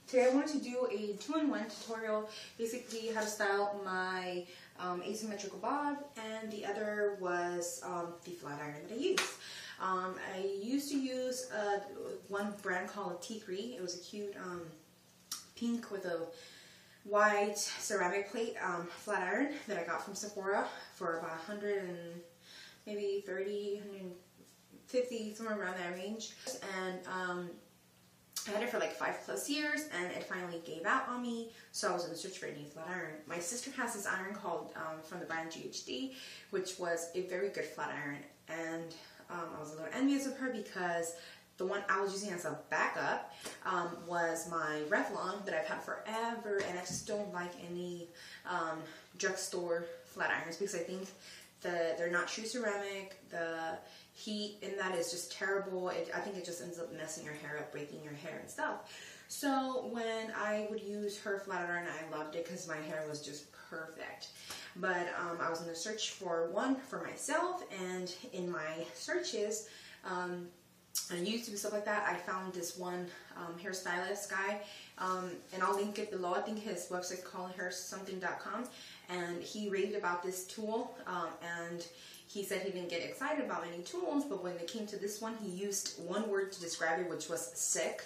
Today I wanted to do a 2-in-1 tutorial, basically how to style my asymmetrical bob, and the other was the flat iron that I use. I used to use one brand called T3. It was a cute pink with a white ceramic plate flat iron that I got from Sephora for about 100 and maybe 30, 150, somewhere around that range. And I had it for like 5+ years, and it finally gave out on me, so I was in search for a new flat iron. My sister has this iron called, from the brand GHD, which was a very good flat iron, and I was a little envious of her because the one I was using as a backup was my Revlon that I've had forever, and I just don't like any drugstore flat irons because I think they're not true ceramic. The heat in that is just terrible. I think it just ends up messing your hair up, breaking your hair and stuff. So when I would use her flat iron, I loved it because my hair was just perfect. But I was in the search for one for myself, and in my searches on YouTube and stuff like that, I found this one hairstylist guy, and I'll link it below. I think his website's called hairsomething.com, and he raved about this tool, and he said he didn't get excited about any tools, but when it came to this one, he used one word to describe it, which was sick,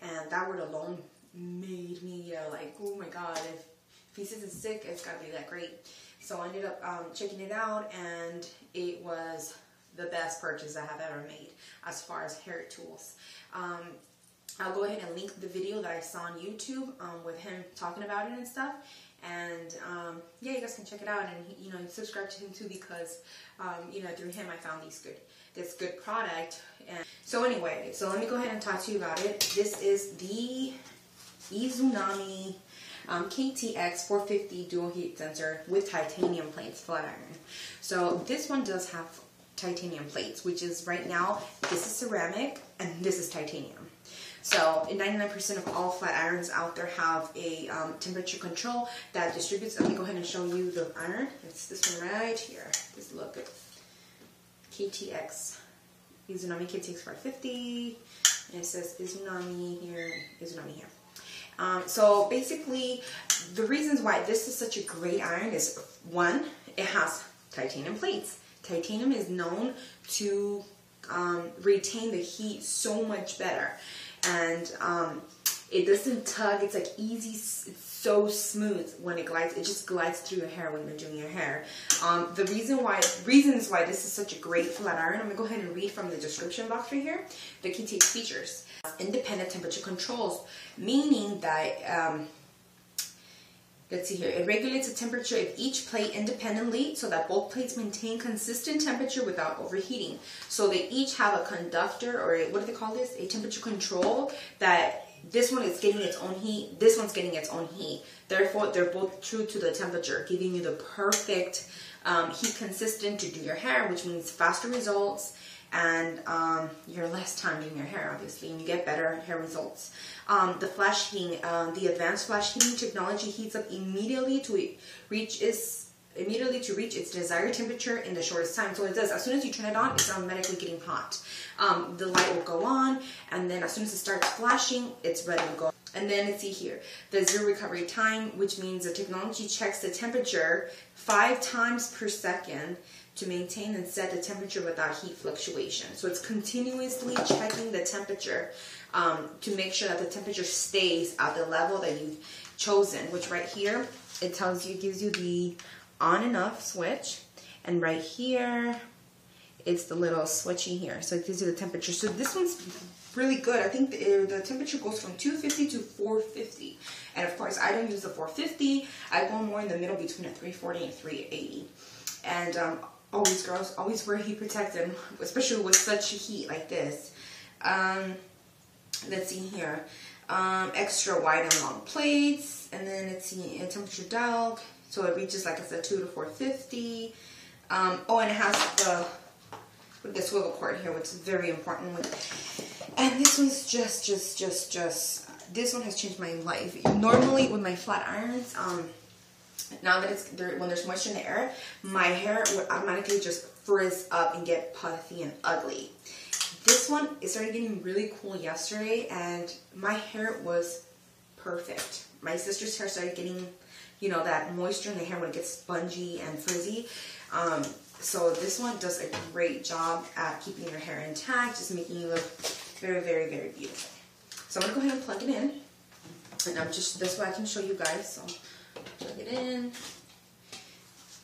and that word alone made me like, oh my god, if he says it's sick, it's gotta be that great. So I ended up checking it out, and it was the best purchase I have ever made as far as hair tools. I'll go ahead and link the video that I saw on YouTube with him talking about it and stuff. And yeah, you guys can check it out, and subscribe to him too, because through him I found this good product. And so anyway, so let me go ahead and talk to you about it. This is the Izunami KTX450 dual heat sensor with titanium plates flat iron. So this one does have titanium plates, which is right now, this is ceramic and this is titanium. So 99% of all flat irons out there have a temperature control that distributes. Let me go ahead and show you the iron. It's this one right here. Just look at KTX, Izunami KTX450, and it says Izunami here, Izunami here. So basically, the reasons why this is such a great iron is, one, it has titanium plates. Titanium is known to retain the heat so much better. And it doesn't tug. It's like easy. It's so smooth when it glides. It just glides through your hair when you're doing your hair. The reasons why this is such a great flat iron, I'm gonna go ahead and read from the description box right here. The KTX features independent temperature controls, meaning that let's see here. It regulates the temperature of each plate independently so that both plates maintain consistent temperature without overheating. So they each have a conductor, or what do they call this? A temperature control, that this one is getting its own heat, this one's getting its own heat. Therefore, they're both true to the temperature, giving you the perfect heat consistent to do your hair, which means faster results, and you're less time doing your hair, obviously, and you get better hair results. The flash heating, the advanced flash heating technology heats up immediately to reach its desired temperature in the shortest time. So it does. As soon as you turn it on, it's automatically getting hot. The light will go on, and then as soon as it starts flashing, it's ready to go. And then let's see here, the zero recovery time, which means the technology checks the temperature 5 times per second to maintain and set the temperature without heat fluctuation. So it's continuously checking the temperature to make sure that the temperature stays at the level that you've chosen, which right here, it tells you, gives you the on and off switch, and right here, it's the little switchy here. So it gives you the temperature. So this one's really good. I think the temperature goes from 250 to 450. And of course, I don't use the 450. I go more in the middle between a 340 and 380. And always, girls, always wear heat protectant, especially with such heat like this. Let's see here. Extra wide and long plates. And then let's see, a temperature dial. So it reaches, like I said, 2 to 450. Oh, and it has the swivel cord here, which is very important. And this one's just, this one has changed my life. Normally with my flat irons, now that when there's moisture in the air, my hair would automatically just frizz up and get puffy and ugly. This one, it started getting really cool yesterday, and my hair was perfect. My sister's hair started getting, you know, that moisture in the hair when it gets spongy and frizzy. So this one does a great job at keeping your hair intact, just making you look very, very, very beautiful. So I'm gonna go ahead and plug it in. And I'm just, this way I can show you guys. So plug it in.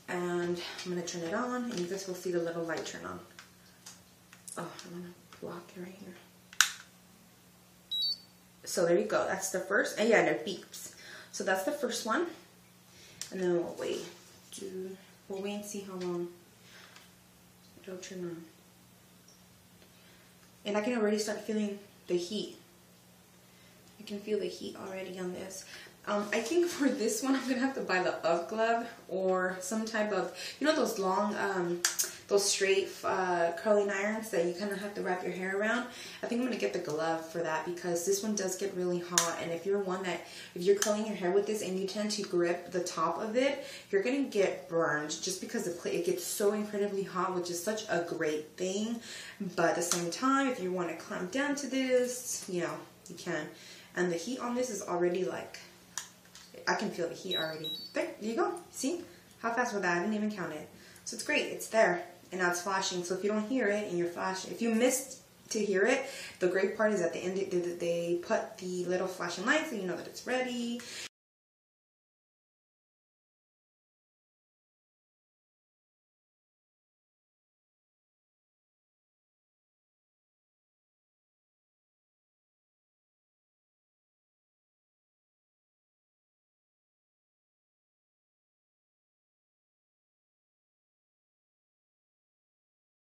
And I'm gonna turn it on, and you guys will see the little light turn on. Oh, I'm gonna block it right here. So there you go, that's the first, and yeah, and it beeps. So that's the first one. And then we'll wait. We'll wait and see how long it'll turn on. And I can already start feeling the heat. I can feel the heat already on this. I think for this one, I'm going to have to buy the UGG glove or some type of, you know, those long, those straight curling irons that you kind of have to wrap your hair around. I think I'm going to get the glove for that because this one does get really hot. And if you're one that, if you're curling your hair with this and you tend to grip the top of it, you're going to get burned just because it gets so incredibly hot, which is such a great thing. But at the same time, if you want to clamp down to this, you know, you can. And the heat on this is already like, I can feel the heat already. There you go. See? How fast was that? I didn't even count it. So it's great. It's there. And now it's flashing. So if you don't hear it and you're flashing, if you missed to hear it, the great part is at the end they put the little flashing lights so you know that it's ready.